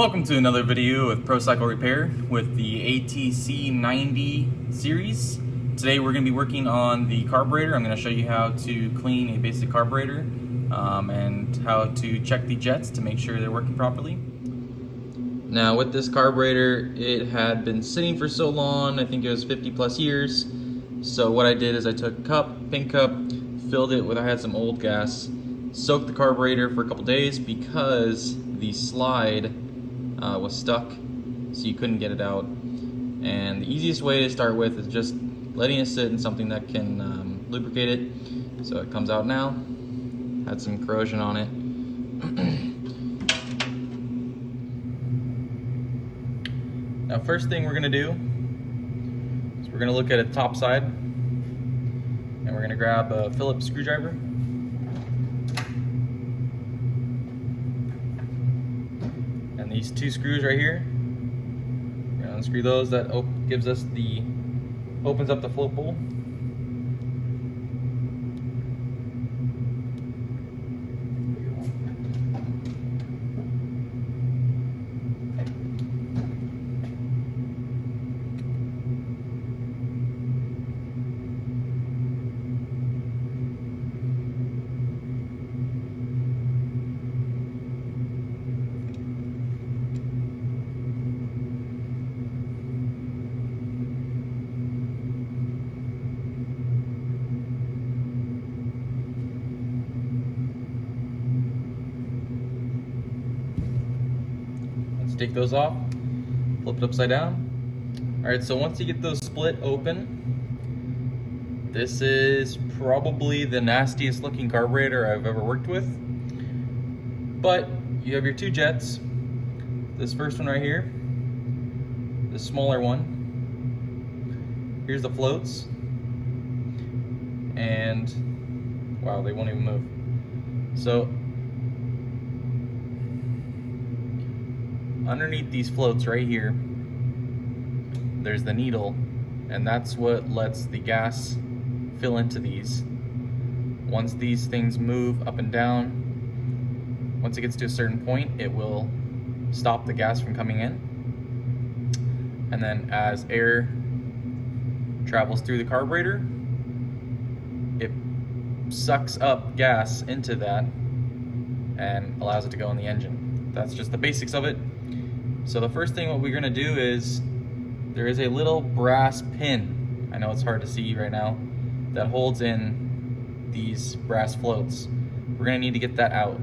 Welcome to another video with Pro Cycle Repair with the ATC 90 series. Today we're going to be working on the carburetor. I'm going to show you how to clean a basic carburetor and how to check the jets to make sure they're working properly. Now with this carburetor, it had been sitting for so long, I think it was 50 plus years. So what I did is I took a cup, pink cup, filled it with, I had some old gas, soaked the carburetor for a couple days because the slide was stuck, so you couldn't get it out. And the easiest way to start with is just letting it sit in something that can lubricate it. So it comes out now. Had some corrosion on it. Now first thing we're going to do is we're going to look at the top side, and we're going to grab a Phillips screwdriver. And these two screws right here, we're gonna unscrew those. That gives us opens up the float bowl. Take those off, flip it upside down. Alright, so once you get those split open, this is probably the nastiest looking carburetor I've ever worked with. But you have your two jets. This first one right here, the smaller one. Here's the floats. And wow, they won't even move. So underneath these floats right here, there's the needle, and that's what lets the gas fill into these. Once these things move up and down, once it gets to a certain point, it will stop the gas from coming in. And then as air travels through the carburetor, it sucks up gas into that and allows it to go in the engine. That's just the basics of it. So the first thing what we're going to do is, there is a little brass pin, I know it's hard to see right now, that holds in these brass floats. We're going to need to get that out.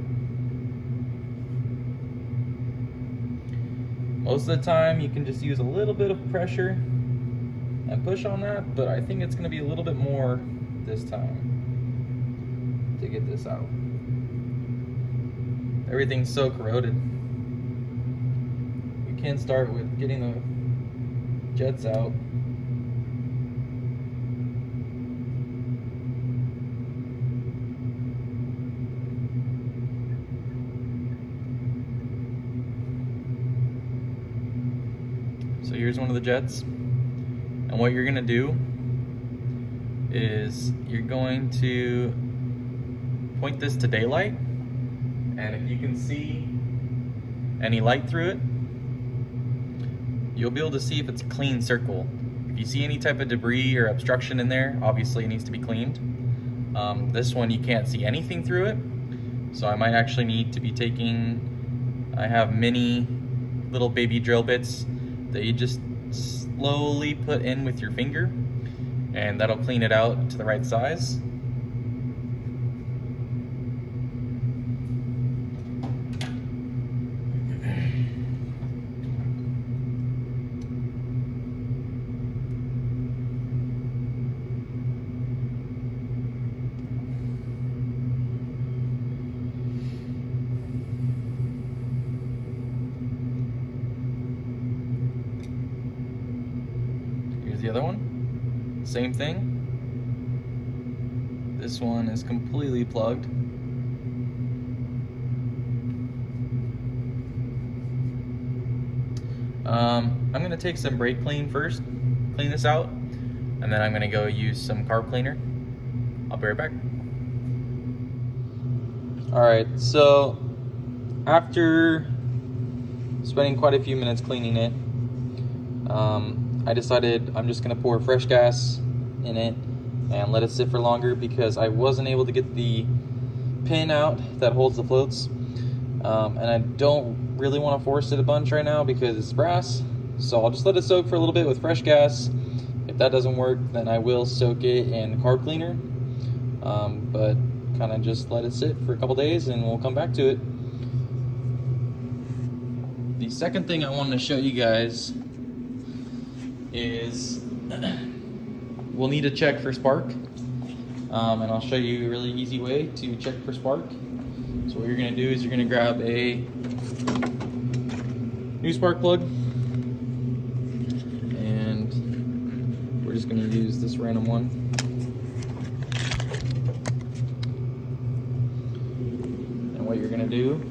Most of the time you can just use a little bit of pressure and push on that, but I think it's going to be a little bit more this time to get this out. Everything's so corroded. Can start with getting the jets out. So here's one of the jets, and what you're gonna do is you're going to point this to daylight, and if you can see any light through it, you'll be able to see if it's a clean circle. If you see any type of debris or obstruction in there, obviously it needs to be cleaned. This one you can't see anything through it, so I might actually need to be taking, I have mini little baby drill bits that you just slowly put in with your finger, and that'll clean it out to the right size. The other one, same thing. This one is completely plugged. I'm going to take some brake clean first, clean this out, and then I'm going to go use some carb cleaner. I'll be right back. Alright, so after spending quite a few minutes cleaning it. I decided I'm just going to pour fresh gas in it and let it sit for longer because I wasn't able to get the pin out that holds the floats. And I don't really want to force it a bunch right now because it's brass. So I'll just let it soak for a little bit with fresh gas. If that doesn't work, then I will soak it in carb cleaner. But kind of just let it sit for a couple days and we'll come back to it. The second thing I wanted to show you guys is we'll need to check for spark. And I'll show you a really easy way to check for spark. So what you're going to do is you're going to grab a new spark plug, and we're just going to use this random one. And what you're going to do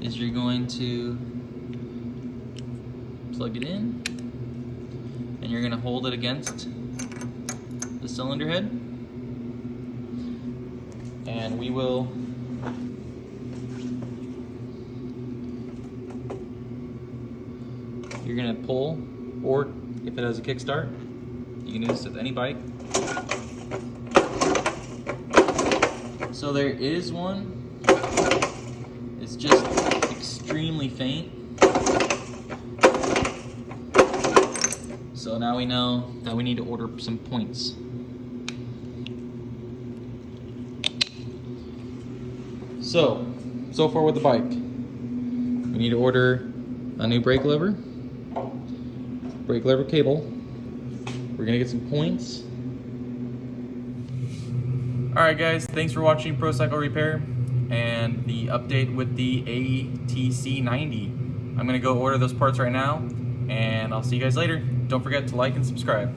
is you're going to plug it in, and you're going to hold it against the cylinder head, and we will you're going to pull, or if it has a kickstart, you can do this with any bike. So there is one, it's just extremely faint. So now we know that we need to order some points. So far with the bike, we need to order a new brake lever cable. We're gonna get some points. Alright guys, thanks for watching Pro Cycle Repair and the update with the ATC 90. I'm gonna go order those parts right now, and I'll see you guys later. Don't forget to like and subscribe.